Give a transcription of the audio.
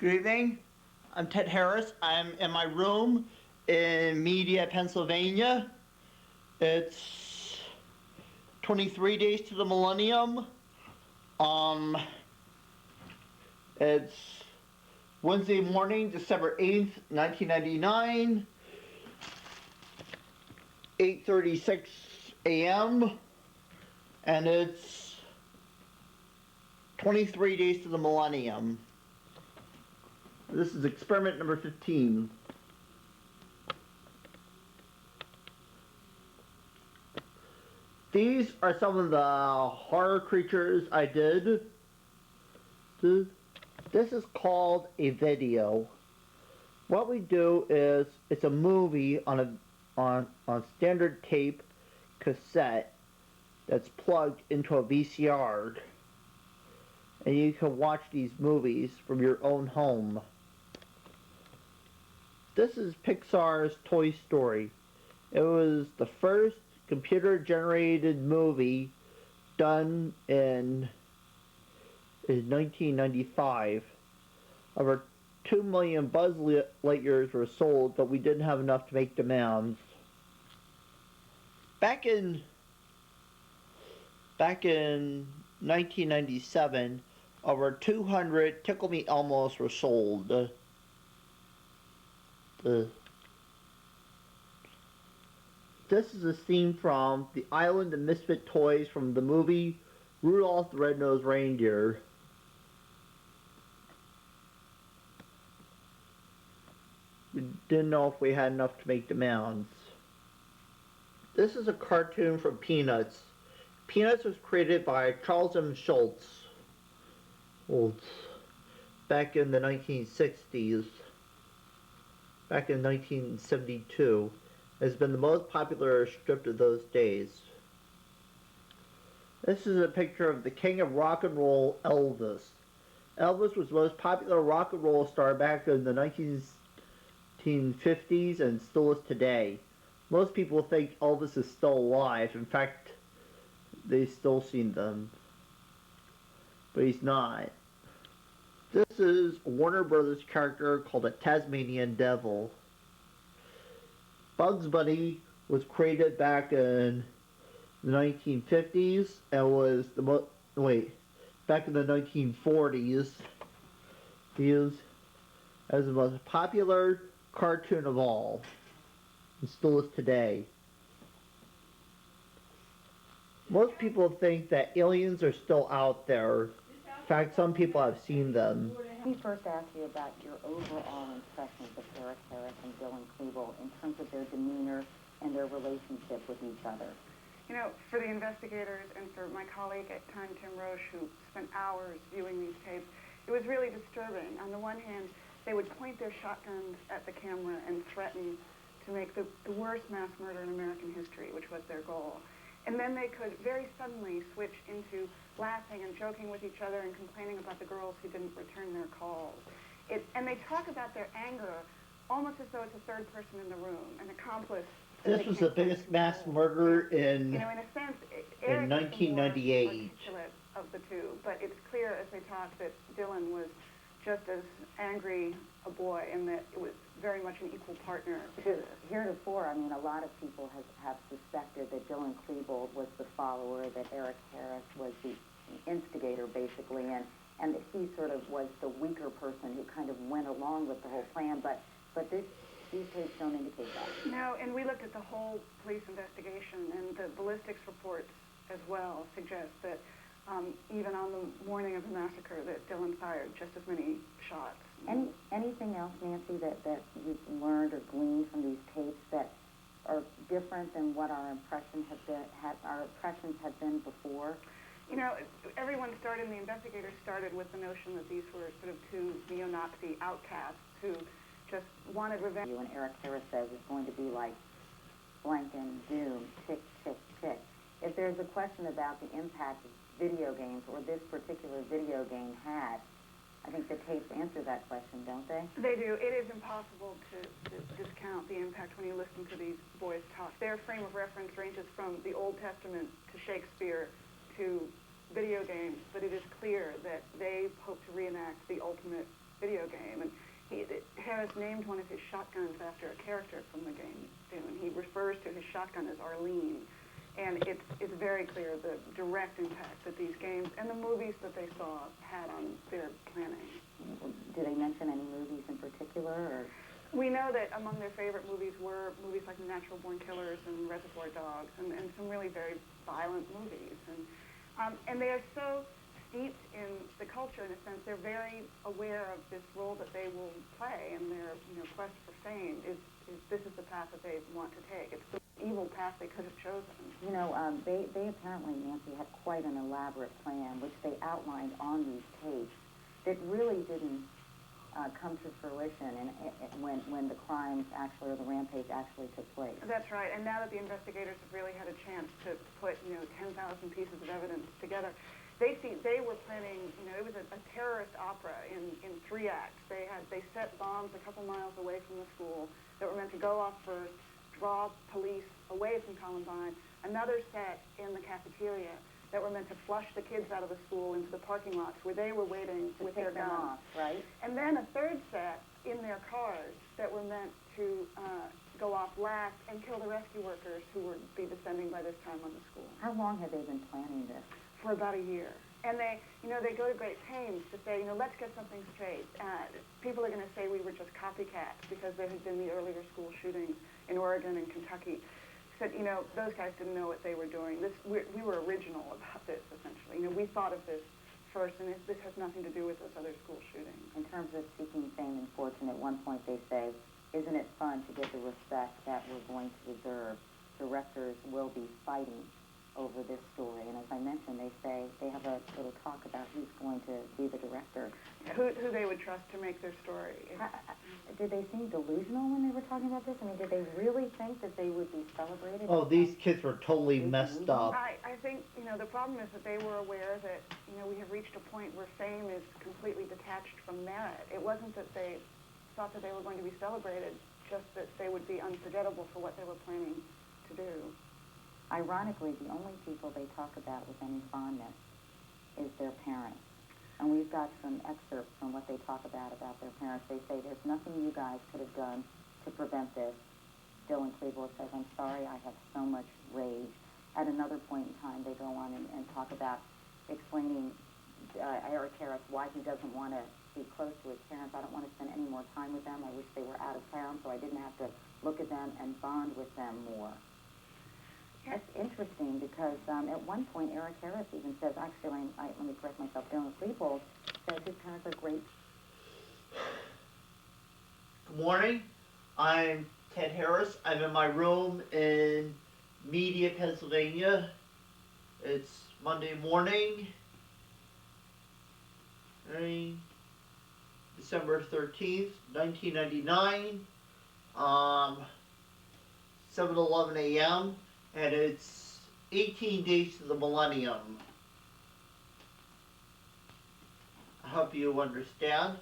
Good evening. I'm Ted Harris. I'm in my room in Media, Pennsylvania. It's 23 days to the millennium. It's Wednesday morning, December 8th, 1999, 8:36 a.m. and it's 23 days to the millennium. This is experiment number 15. These are some of the horror creatures I did. This is called a video. What we do is, it's a movie on standard tape cassette that's plugged into a VCR. And you can watch these movies from your own home. This is Pixar's Toy Story. It was the first computer-generated movie done in 1995. Over 2 million Buzz Lightyears were sold, but we didn't have enough to make demands. Back in 1997, over 200 Tickle Me Elmos were sold. This is a scene from The Island of Misfit Toys from the movie Rudolph the Red-Nosed Reindeer. We didn't know if we had enough to make demands. This is a cartoon from Peanuts. Peanuts was created by Charles M. Schulz back in the 1960s. Back in 1972. Has been the most popular strip of those days. This is a picture of the king of rock and roll, Elvis. Elvis was the most popular rock and roll star back in the 1950s and still is today. Most people think Elvis is still alive. In fact, they've still seen them. But he's not. This is a Warner Brothers character called a Tasmanian Devil. Bugs Bunny was created back in the 1950s and was back in the 1940s. He is as the most popular cartoon of all, and still is today. Most people think that aliens are still out there. In fact, some people have seen them. Let me first ask you about your overall impressions of Eric Harris and Dylan Klebold in terms of their demeanor and their relationship with each other. You know, for the investigators and for my colleague at Time, Tim Roche, who spent hours viewing these tapes, it was really disturbing. On the one hand, they would point their shotguns at the camera and threaten to make the worst mass murder in American history, which was their goal. And then they could very suddenly switch into laughing and joking with each other and complaining about the girls who didn't return their calls. And they talk about their anger almost as though it's a third person in the room, an accomplice. This was the biggest mass murder in, you know, in a sense, in 1998. Articulate of the two, but it's clear as they talk that Dylan was just as angry a boy and that it was very much an equal partner. Because heretofore, I mean, a lot of people have suspected that Dylan Klebold was the follower, that Eric Harris was the instigator, basically, and that he sort of was the weaker person who kind of went along with the whole plan, but these tapes don't indicate that. No, and we looked at the whole police investigation, and the ballistics reports as well suggest that even on the morning of the massacre, that Dylan fired just as many shots. Anything else, Nancy, that you've learned or gleaned from these tapes that are different than what our impressions have been before? You know, the investigators started with the notion that these were sort of two neo-Nazi outcasts who just wanted revenge. And Eric Harris says it's going to be like blank and doom, tick, tick, tick. If there's a question about the impact of video games, or this particular video game had, I think the tapes answer that question, don't they? They do. It is impossible to discount the impact when you listen to these boys talk. Their frame of reference ranges from the Old Testament to Shakespeare to video games, but it is clear that they hope to reenact the ultimate video game, and Harris named one of his shotguns after a character from the game Dune. He refers to his shotgun as Arlene, and it's very clear the direct impact that these games and the movies that they saw had on their planning. Do they mention any movies in particular? Or? We know that among their favorite movies were movies like Natural Born Killers and Reservoir Dogs, and some really very violent movies. And they are so steeped in the culture, in a sense. They're very aware of this role that they will play, and their quest for fame is this is the path that they want to take. It's the evil path they could have chosen. They apparently, Nancy, had quite an elaborate plan, which they outlined on these tapes, that really didn't come to fruition and when the crimes actually, or the rampage actually took place. That's right, and now that the investigators have really had a chance to put 10,000 pieces of evidence together, they were planning, it was a terrorist opera in 3 acts. They set bombs a couple miles away from the school that were meant to go off first, draw police away from Columbine, another set in the cafeteria that were meant to flush the kids out of the school into the parking lots where they were waiting with their guns. Right? And then a third set in their cars that were meant to go off last and kill the rescue workers who would be descending by this time on the school. How long have they been planning this? For about a year. And they go to great pains to say, let's get something straight. People are going to say we were just copycats because there had been the earlier school shootings in Oregon and Kentucky. Said, those guys didn't know what they were doing. We were original about this, essentially. We thought of this first, and this has nothing to do with those other school shootings. In terms of seeking fame and fortune, at one point they say, isn't it fun to get the respect that we're going to deserve? Directors will be fighting over this story. And as I mentioned, they say they have a little talk about who's going to be the director. Who they would trust to make their story. Did they seem delusional when they were talking about this? I mean, did they really think that they would be celebrated? Oh, these kids were totally messed up. I think, the problem is that they were aware that, we have reached a point where fame is completely detached from merit. It wasn't that they thought that they were going to be celebrated, just that they would be unforgettable for what they were planning to do. Ironically, the only people they talk about with any fondness is their parents. And we've got some excerpts from what they talk about their parents. They say, there's nothing you guys could have done to prevent this. Dylan Klebold says, I'm sorry, I have so much rage. At another point in time, they go on and talk about explaining Eric Harris why he doesn't want to be close to his parents. I don't want to spend any more time with them. I wish they were out of town so I didn't have to look at them and bond with them more. That's interesting because at one point Eric Harris even says, actually, let me correct myself, Dylan Klebold says his parents are great. Good morning. I'm Ted Harris. I'm in my room in Media, Pennsylvania. It's Monday morning, December 13th, 1999, 7:11 a.m., and it's 18 days to the millennium. I hope you understand.